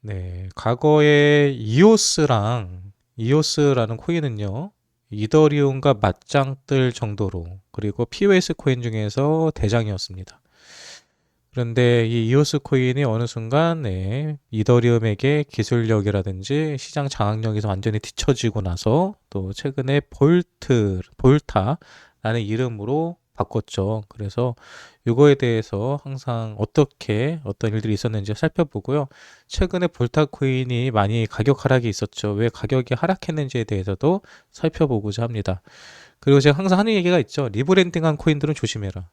네, 과거에 이오스라는 코인은요, 이더리움과 맞짱 뜰 정도로, 그리고 POS 코인 중에서 대장이었습니다. 그런데 이 이오스 코인이 어느 순간 이더리움에게 기술력이라든지 시장 장악력에서 완전히 뒤처지고 나서 또 최근에 볼타라는 이름으로 바꿨죠. 그래서 이거에 대해서 항상 어떻게 어떤 일들이 있었는지 살펴보고요. 최근에 볼타 코인이 많이 가격 하락이 있었죠. 왜 가격이 하락했는지에 대해서도 살펴보고자 합니다. 그리고 제가 항상 하는 얘기가 있죠. 리브랜딩한 코인들은 조심해라.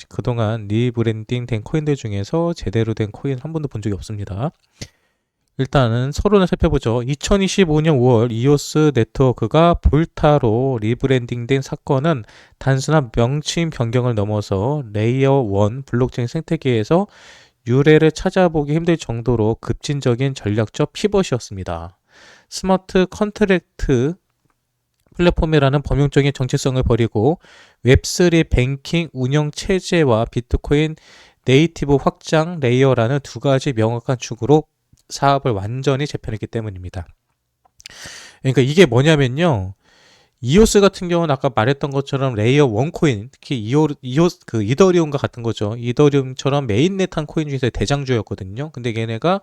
그동안 리브랜딩 된 코인들 중에서 제대로 된 코인 한 번도 본 적이 없습니다. 일단은 서론을 살펴보죠. 2025년 5월 이오스 네트워크가 볼타로 리브랜딩된 사건은 단순한 명칭 변경을 넘어서 레이어 1 블록체인 생태계에서 유래를 찾아보기 힘들 정도로 급진적인 전략적 피벗이었습니다. 스마트 컨트랙트 플랫폼이라는 범용적인 정체성을 버리고 웹3 뱅킹 운영 체제와 비트코인 네이티브 확장 레이어라는 두 가지 명확한 축으로 사업을 완전히 재편했기 때문입니다. 그러니까 이게 뭐냐면요. 이오스 같은 경우는 아까 말했던 것처럼 레이어 1 코인, 특히 이더리움과 같은 거죠. 이더리움처럼 메인넷한 코인 중에서 대장주였거든요. 근데 얘네가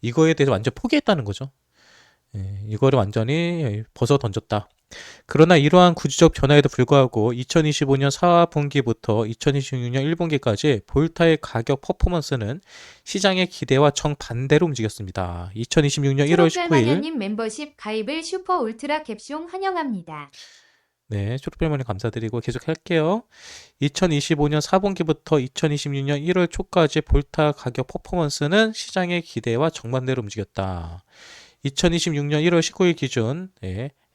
이거에 대해서 완전 포기했다는 거죠. 이거를 완전히 벗어 던졌다. 그러나 이러한 구조적 변화에도 불구하고 2025년 4분기부터 2026년 1분기까지 볼타의 가격 퍼포먼스는 시장의 기대와 정반대로 움직였습니다. 2026년 1월 19일 초록별마녀님 멤버십 가입을 슈퍼 울트라 캡숑 환영합니다. 네, 초록별머니 감사드리고 계속 할게요. 2025년 4분기부터 2026년 1월 초까지 볼타 가격 퍼포먼스는 시장의 기대와 정반대로 움직였다. 2026년 1월 19일 기준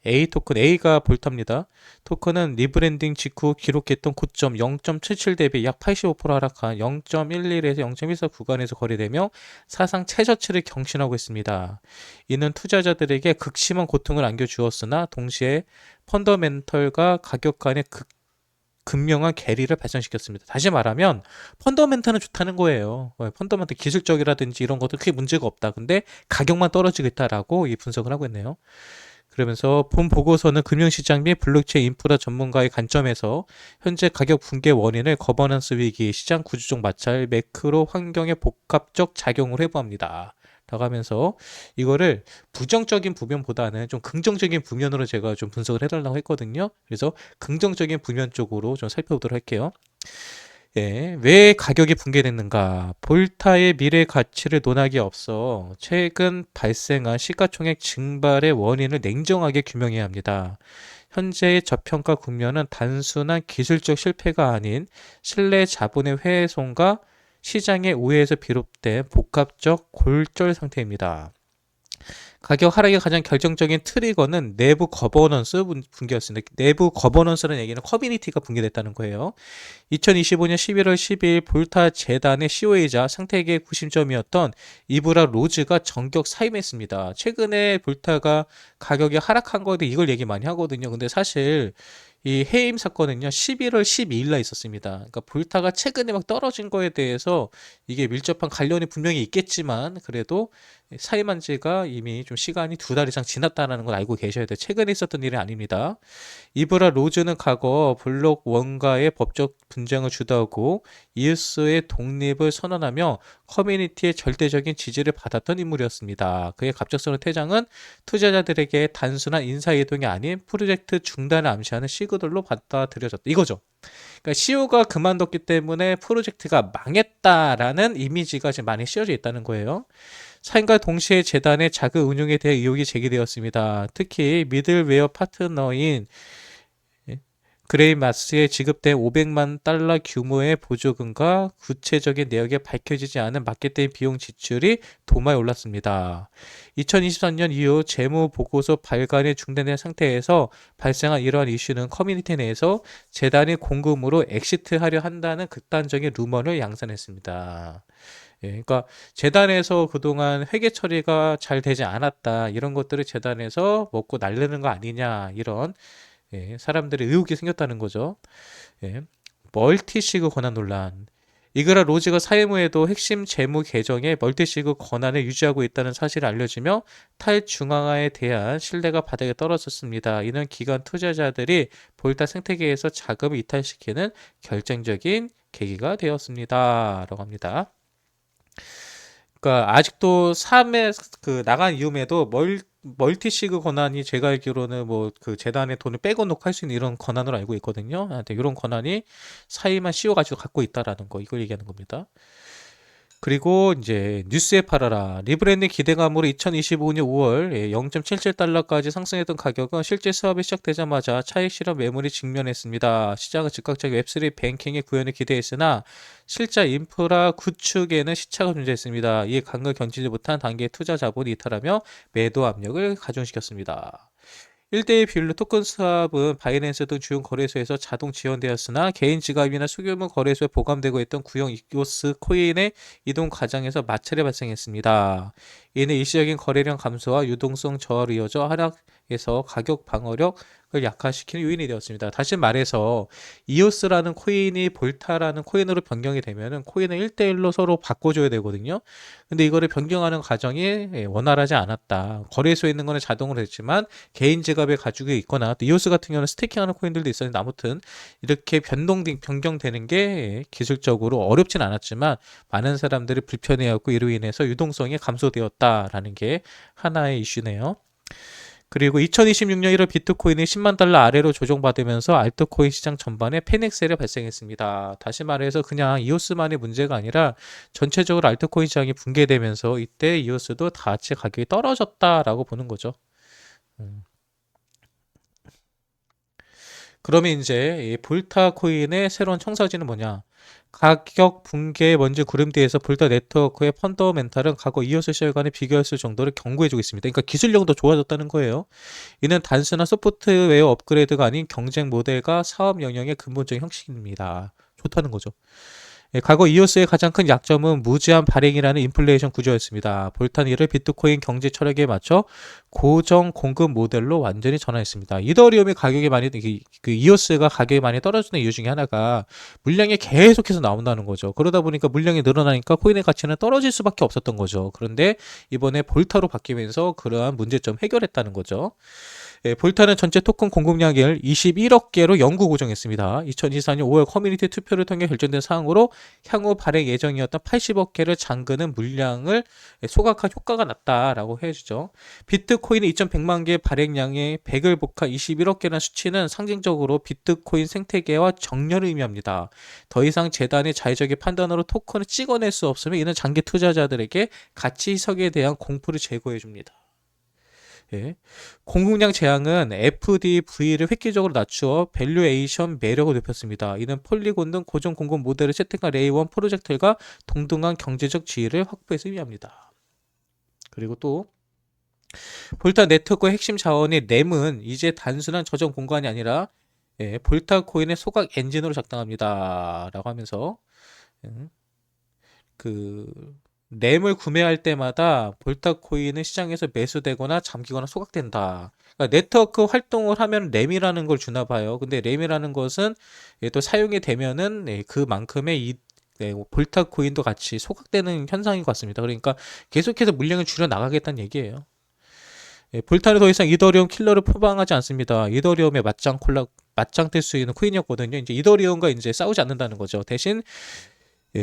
A 토큰 A가 볼타입니다. 토큰은 리브랜딩 직후 기록했던 고점 0.77 대비 약 85% 하락한 0.11에서 0.14 구간에서 거래되며 사상 최저치를 경신하고 있습니다. 이는 투자자들에게 극심한 고통을 안겨주었으나 동시에 펀더멘털과 가격 간의 극명한 괴리를 발생시켰습니다. 다시 말하면 펀더멘탈은 좋다는 거예요. 펀더멘탈 기술적이라든지 이런 것도 크게 문제가 없다. 근데 가격만 떨어지고 있다라고 이 분석을 하고 있네요. 그러면서 본 보고서는 금융시장 및 블록체인 인프라 전문가의 관점에서 현재 가격 붕괴 원인을 거버넌스 위기, 시장 구조적 마찰, 매크로 환경의 복합적 작용을 회부합니다. 라고 하면서 이거를 부정적인 부면보다는 좀 긍정적인 부면으로 제가 좀 분석을 해달라고 했거든요. 그래서 긍정적인 부면 쪽으로 좀 살펴보도록 할게요. 왜 가격이 붕괴됐는가? 볼타의 미래 가치를 논하기 앞서 최근 발생한 시가총액 증발의 원인을 냉정하게 규명해야 합니다. 현재의 저평가 국면은 단순한 기술적 실패가 아닌 신뢰 자본의 훼손과 시장의 우회에서 비롯된 복합적 골절 상태입니다. 가격 하락의 가장 결정적인 트리거는 내부 거버넌스 붕괴였습니다. 내부 거버넌스라는 얘기는 커뮤니티가 붕괴됐다는 거예요. 2025년 11월 12일 볼타 재단의 CEO이자 생태계의 구심점이었던 이브라 로즈가 전격 사임했습니다. 최근에 볼타가 가격이 하락한 거에 대해 이걸 얘기 많이 하거든요. 근데 사실 이 해임 사건은요 11월 12일 날 있었습니다. 그러니까 볼타가 최근에 막 떨어진 거에 대해서 이게 밀접한 관련이 분명히 있겠지만 그래도 사임한 지가 이미 좀 시간이 두 달 이상 지났다는 걸 알고 계셔야 돼요. 최근에 있었던 일이 아닙니다. 이브라 로즈는 과거 블록 원과의 법적 분쟁을 주도하고 이웃의 독립을 선언하며 커뮤니티의 절대적인 지지를 받았던 인물이었습니다. 그의 갑작스러운 퇴장은 투자자들에게 단순한 인사이동이 아닌 프로젝트 중단을 암시하는 시그널로 받아들여졌다. 이거죠. 그러니까 CEO가 그만뒀기 때문에 프로젝트가 망했다라는 이미지가 지금 많이 씌워져 있다는 거예요. 사인과 동시에 재단의 자금 운용에 대해 의혹이 제기되었습니다. 특히 미들웨어 파트너인 그레이마스에 지급된 500만 달러 규모의 보조금과 구체적인 내역이 밝혀지지 않은 마케팅 비용 지출이 도마에 올랐습니다. 2023년 이후 재무 보고서 발간이 중단된 상태에서 발생한 이러한 이슈는 커뮤니티 내에서 재단이 공금으로 엑시트하려 한다는 극단적인 루머를 양산했습니다. 그러니까 재단에서 그동안 회계 처리가 잘 되지 않았다. 이런 것들을 재단에서 먹고 날르는 거 아니냐. 이런 사람들의 의혹이 생겼다는 거죠. 예, 멀티시그 권한 논란. 이그라 로즈가 사임 후에도 핵심 재무 계정의 멀티시그 권한을 유지하고 있다는 사실을 알려지며 탈중앙화에 대한 신뢰가 바닥에 떨어졌습니다. 이는 기관 투자자들이 볼타 생태계에서 자금을 이탈시키는 결정적인 계기가 되었습니다. 라고 합니다. 그러니까 아직도 3에 그 나간 이후에도 멀티시그 권한이 제가 알기로는 뭐 그 재단의 돈을 빼고 놓고 할 수 있는 이런 권한으로 알고 있거든요. 이런 권한이 사이만 씌워가지고 갖고 있다라는 거 이걸 얘기하는 겁니다. 그리고 이제 뉴스에 팔아라. 리브랜딩 기대감으로 2025년 5월 0.77달러까지 상승했던 가격은 실제 수업이 시작되자마자 차익 실현 매물이 직면했습니다. 시장은 즉각적인 웹3 뱅킹의 구현을 기대했으나 실제 인프라 구축에는 시차가 존재했습니다. 이에 감을 견디지 못한 단계의 투자 자본이 이탈하며 매도 압력을 가중시켰습니다. 1대1 비율로 토큰 수합은 바이낸스 등 주요 거래소에서 자동 지원되었으나 개인 지갑이나 소규모 거래소에 보관되고 있던 구형 이오스 코인의 이동 과정에서 마찰이 발생했습니다. 이는 일시적인 거래량 감소와 유동성 저하로 이어져 하락에서 가격 방어력을 약화시키는 요인이 되었습니다. 다시 말해서 이오스라는 코인이 볼타라는 코인으로 변경이 되면은 코인을 1대1로 서로 바꿔줘야 되거든요. 근데 이거를 변경하는 과정이 원활하지 않았다. 거래소에 있는 거는 자동으로 됐지만 개인 지갑에 가지고 있거나 또 이오스 같은 경우는 스테이킹하는 코인들도 있었는데 아무튼 이렇게 변경되는 게 기술적으로 어렵진 않았지만 많은 사람들이 불편해하고 이로 인해서 유동성이 감소되었다라는 게 하나의 이슈네요. 그리고 2026년 1월 비트코인이 10만 달러 아래로 조정받으면서 알트코인 시장 전반에 패닉 셀이 발생했습니다. 다시 말해서 그냥 이오스만의 문제가 아니라 전체적으로 알트코인 시장이 붕괴되면서 이때 이오스도 다 같이 가격이 떨어졌다라고 보는 거죠. 그러면 이제 이 볼타 코인의 새로운 청사진은 뭐냐? 가격 붕괴의 먼지 구름 뒤에서 볼타 네트워크의 펀더멘탈은 과거 이오스 시절과는 비교할 수 정도로 견고해지고 있습니다. 그러니까 기술력은 더 좋아졌다는 거예요. 이는 단순한 소프트웨어 업그레이드가 아닌 경쟁 모델과 사업 영역의 근본적인 형식입니다. 좋다는 거죠. 과거 이오스의 가장 큰 약점은 무제한 발행이라는 인플레이션 구조였습니다. 볼탄 이를 비트코인 경제 철학에 맞춰 고정 공급 모델로 완전히 전환했습니다. 이더리움의 가격이 많이 그 이오스가 가격이 많이 떨어지는 이유 중에 하나가 물량이 계속해서 나온다는 거죠. 그러다 보니까 물량이 늘어나니까 코인의 가치는 떨어질 수밖에 없었던 거죠. 그런데 이번에 볼타로 바뀌면서 그러한 문제점 해결했다는 거죠. 볼타는 전체 토큰 공급량을 21억 개로 영구 고정했습니다. 2024년 5월 커뮤니티 투표를 통해 결정된 사항으로 향후 발행 예정이었던 80억 개를 잠그는 물량을 소각한 효과가 났다라고 해주죠. 비트코인의 2,100만 개 발행량의 100을 복합 21억 개라는 수치는 상징적으로 비트코인 생태계와 정렬을 의미합니다. 더 이상 재단의 자의적인 판단으로 토큰을 찍어낼 수 없으면 이는 장기 투자자들에게 가치 희석에 대한 공포를 제거해 줍니다. 공급량 제한은 FDV를 획기적으로 낮추어 밸류에이션 매력을 높였습니다. 이는 폴리곤 등 고정 공급 모델을 채택한 레이1 프로젝트가 동등한 경제적 지위를 확보해서 의미합니다. 그리고 또 볼타 네트워크의 핵심 자원인 램은 이제 단순한 저장 공간이 아니라 볼타 코인의 소각 엔진으로 작동합니다. 라고 하면서 그 램을 구매할 때마다 볼타 코인은 시장에서 매수되거나 잠기거나 소각된다. 그러니까 네트워크 활동을 하면 램이라는 걸 주나 봐요. 근데 램이라는 것은 또 사용이 되면은 그만큼의 볼타 코인도 같이 소각되는 현상인 것 같습니다. 그러니까 계속해서 물량을 줄여 나가겠다는 얘기예요. 볼타는 더 이상 이더리움 킬러를 표방하지 않습니다. 이더리움의 맞짱 뜰 수 있는 코인이었거든요. 이제 이더리움과 이제 싸우지 않는다는 거죠. 대신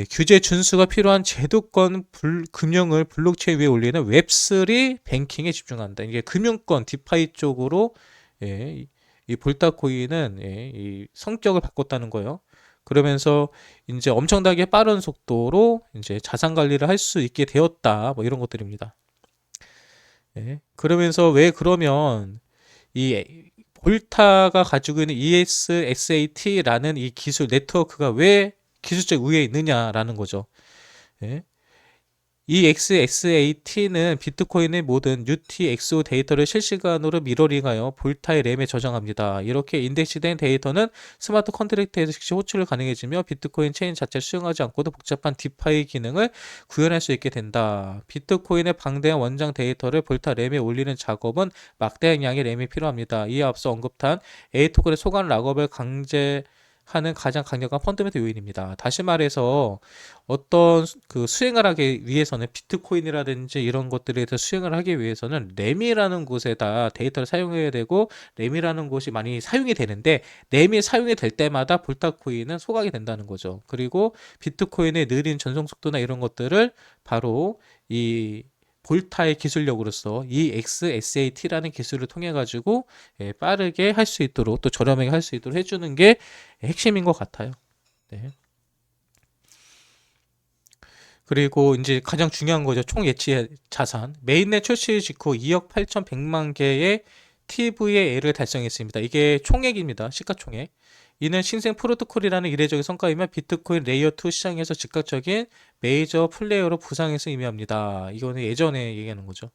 규제 준수가 필요한 제도권 금융을 블록체인 위에 올리는 웹3 뱅킹에 집중한다. 이게 금융권 디파이 쪽으로 이 볼타 코인은 이 성격을 바꿨다는 거예요. 그러면서 이제 엄청나게 빠른 속도로 이제 자산 관리를 할 수 있게 되었다. 뭐 이런 것들입니다. 그러면서 왜 그러면 이 볼타가 가지고 있는 ESSAT라는 이 기술 네트워크가 왜 기술적 우위에 있느냐라는 거죠. 이 XSAT는 비트코인의 모든 UTXO 데이터를 실시간으로 미러링하여 볼타의 램에 저장합니다. 이렇게 인덱스된 데이터는 스마트 컨트랙트에서 즉시 호출을 가능해지며 비트코인 체인 자체를 수용하지 않고도 복잡한 디파이 기능을 구현할 수 있게 된다. 비트코인의 방대한 원장 데이터를 볼타 램에 올리는 작업은 막대한 양의 램이 필요합니다. 이에 앞서 언급한 A 토큰의 소관 락업을 강제 하는 가장 강력한 펀더멘털 요인입니다. 다시 말해서 어떤 그 수행을 하기 위해서는 비트코인이라든지 이런 것들에 대해서 수행을 하기 위해서는 램이라는 곳에다 데이터를 사용해야 되고 램이라는 곳이 많이 사용이 되는데 램이 사용이 될 때마다 볼타코인은 소각이 된다는 거죠. 그리고 비트코인의 느린 전송 속도나 이런 것들을 바로 이 볼타의 기술력으로서 이 XSAT라는 기술을 통해 가지고 빠르게 할 수 있도록 또 저렴하게 할 수 있도록 해주는 게 핵심인 것 같아요. 네. 그리고 이제 가장 중요한 거죠. 총 예치 자산. 메인넷 출시 직후 2억 8,100만 개의 TVL을 달성했습니다. 이게 총액입니다. 시가총액. 이는 신생 프로토콜이라는 이례적인 성과이며 비트코인 레이어 2 시장에서 즉각적인 메이저 플레이어로 부상했을 의미합니다. 이거는 예전에 얘기하는 거죠.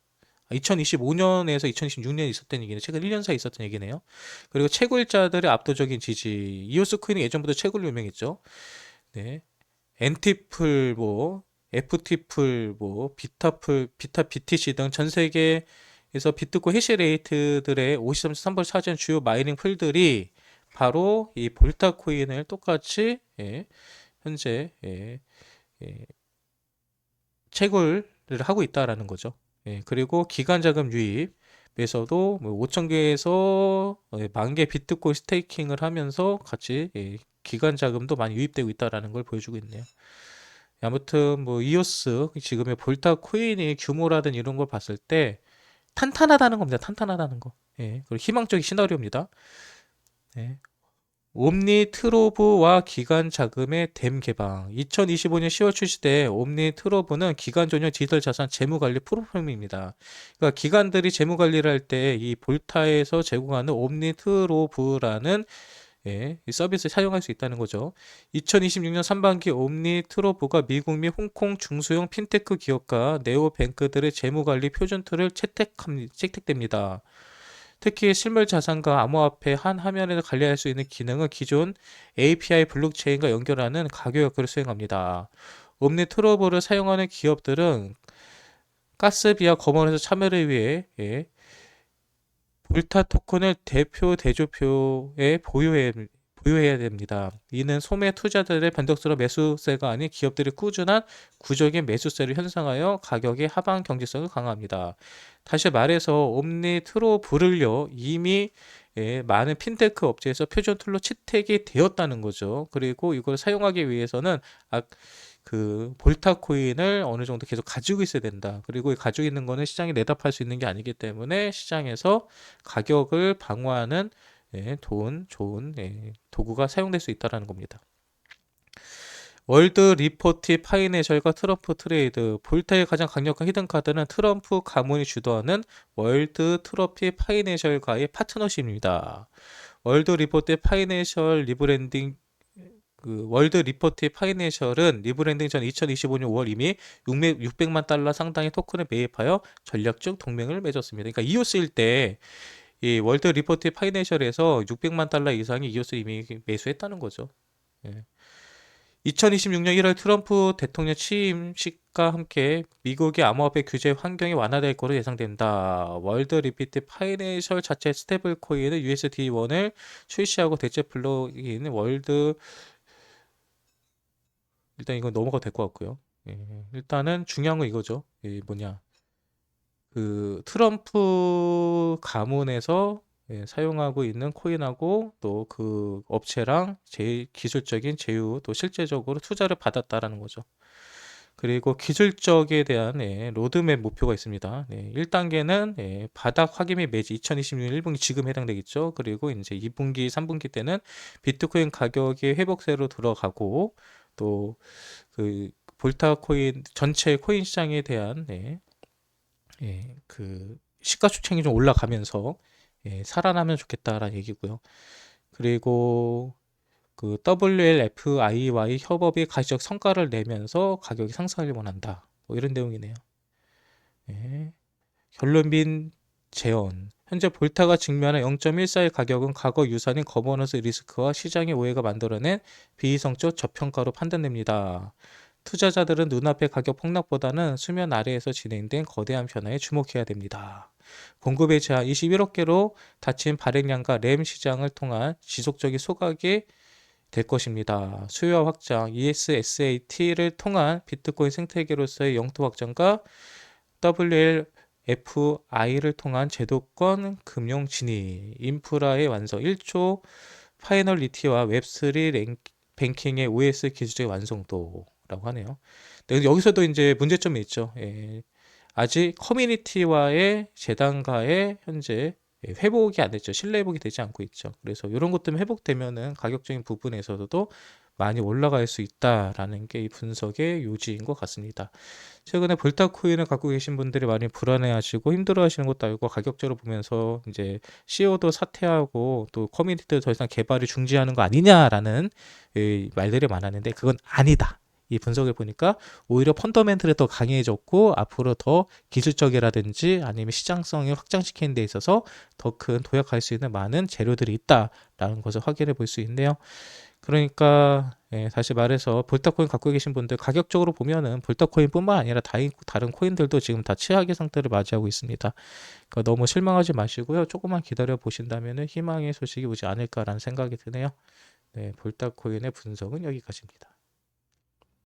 2025년에서 2026년에 있었던 얘기는 최근 1년 사이 있었던 얘기네요. 그리고 채굴자들의 압도적인 지지. 이오스 코인은 예전부터 채굴로 유명했죠. 네. 엔티플 뭐 FT플 뭐 비타플 비타 BTC 등 전 세계에서 비트코인 해시레이트들의 53%를 차지한 주요 마이닝 풀들이 바로 이 볼타 코인을 똑같이 현재 예, 채굴을 하고 있다라는 거죠. 그리고 기간 자금 유입에서도 뭐 5,000개에서 10,000개 비트코인 스테이킹을 하면서 같이 기간 자금도 많이 유입되고 있다라는 걸 보여주고 있네요. 아무튼 뭐 이오스 지금의 볼타 코인의 규모라든 이런 걸 봤을 때 탄탄하다는 겁니다. 탄탄하다는 거. 그리고 희망적인 시나리오입니다. 네. 옴니 트로브와 기간 자금의 댐 개방. 2025년 10월 출시돼 옴니 트로브는 기간 전용 디지털 자산 재무 관리 플랫폼입니다. 그러니까 기관들이 재무 관리를 할 때 이 볼타에서 제공하는 옴니 트로브라는 이 서비스를 사용할 수 있다는 거죠. 2026년 상반기 옴니 트로브가 미국 및 홍콩 중소형 핀테크 기업과 네오뱅크들의 재무 관리 표준 툴을 채택됩니다. 특히 실물 자산과 암호화폐 한 화면에서 관리할 수 있는 기능은 기존 API 블록체인과 연결하는 가교 역할을 수행합니다. 옴니 트로브를 사용하는 기업들은 가스비와 검언에서 참여를 위해 볼타 토큰을 대표 대조표에 보유해야 됩니다. 이는 소매 투자들의 변덕스러운 매수세가 아닌 기업들이 꾸준한 구조적인 매수세를 형성하여 가격의 하방 경제성을 강화합니다. 다시 말해서 옴니 트로브를요 이미 많은 핀테크 업체에서 표준 툴로 채택이 되었다는 거죠. 그리고 이걸 사용하기 위해서는 그 볼타 코인을 어느 정도 계속 가지고 있어야 된다. 그리고 가지고 있는 거는 시장에 내다팔 수 있는 게 아니기 때문에 시장에서 가격을 방어하는 좋은 도구가 사용될 수 있다는 겁니다. 월드 리포티 파이내셜과 트럼프 트레이드. 볼타의 가장 강력한 히든 카드는 트럼프 가문이 주도하는 월드 트로피 파이내셜과의 파트너십입니다. 월드 리포티 파이내셜 리브랜딩 월드 리포티 파이내셜은 리브랜딩 전 2025년 5월 이미 600만 달러 상당의 토큰을 매입하여 전략적 동맹을 맺었습니다. 그러니까 이오스일 때 이 월드 리포티 파이내셜에서 600만 달러 이상의 이오스 이미 매수했다는 거죠. 2026년 1월 트럼프 대통령 취임식과 함께 미국의 암호화폐 규제 환경이 완화될 것으로 예상된다. 월드 리피트 파이내셜 자체 스테이블 코인은 USD1을 출시하고 대체 플러인 월드 일단 이건 넘어가도 될 것 같고요. 일단은 중요한 건 이거죠. 그 트럼프 가문에서 사용하고 있는 코인하고 또 그 업체랑 기술적인 제휴 또 실제적으로 투자를 받았다라는 거죠. 그리고 기술적에 대한 로드맵 목표가 있습니다. 1단계는 바닥 확인 및 매지 2026년 1분기 지금 해당되겠죠. 그리고 이제 2분기, 3분기 때는 비트코인 가격이 회복세로 들어가고 또 그 볼타 코인 전체 코인 시장에 대한 그 시가총액이 좀 올라가면서 살아나면 좋겠다라는 얘기고요. 그리고 그 WLFIY 협업이 가시적 성과를 내면서 가격이 상승하길 원한다. 뭐 이런 내용이네요. 결론 및 재원. 현재 볼타가 직면한 0.14의 가격은 과거 유산인 거버넌스 리스크와 시장의 오해가 만들어낸 비이성적 저평가로 판단됩니다. 투자자들은 눈앞의 가격 폭락보다는 수면 아래에서 진행된 거대한 변화에 주목해야 됩니다. 공급의 제한 21억 개로 닫힌 발행량과 램 시장을 통한 지속적인 소각이 될 것입니다. 수요화 확장, ESSAT를 통한 비트코인 생태계로서의 영토 확장과 WLFI를 통한 제도권 금융 진입, 인프라의 완성 1초, 파이널리티와 웹3 뱅킹의 OS 기술의 완성도라고 하네요. 근데 여기서도 이제 문제점이 있죠. 예. 아직 커뮤니티와의 재단과의 현재 회복이 안 됐죠. 신뢰 회복이 되지 않고 있죠. 그래서 이런 것 때문에 회복되면은 가격적인 부분에서도 많이 올라갈 수 있다라는 게 이 분석의 요지인 것 같습니다. 최근에 볼타코인을 갖고 계신 분들이 많이 불안해하시고 힘들어하시는 것도 알고 가격적으로 보면서 이제 CEO도 사퇴하고 또 커뮤니티도 더 이상 개발이 중지하는 거 아니냐라는 말들이 많았는데 그건 아니다. 이 분석을 보니까 오히려 펀더멘털이 더 강해졌고 앞으로 더 기술적이라든지 아니면 시장성을 확장시키는 데 있어서 더 큰 도약할 수 있는 많은 재료들이 있다라는 것을 확인해 볼 수 있네요. 그러니까 다시 말해서 볼타코인 갖고 계신 분들 가격적으로 보면은 볼타코인뿐만 아니라 다른 코인들도 지금 다 최악의 상태를 맞이하고 있습니다. 그러니까 너무 실망하지 마시고요. 조금만 기다려 보신다면은 희망의 소식이 오지 않을까라는 생각이 드네요. 네, 볼타코인의 분석은 여기까지입니다.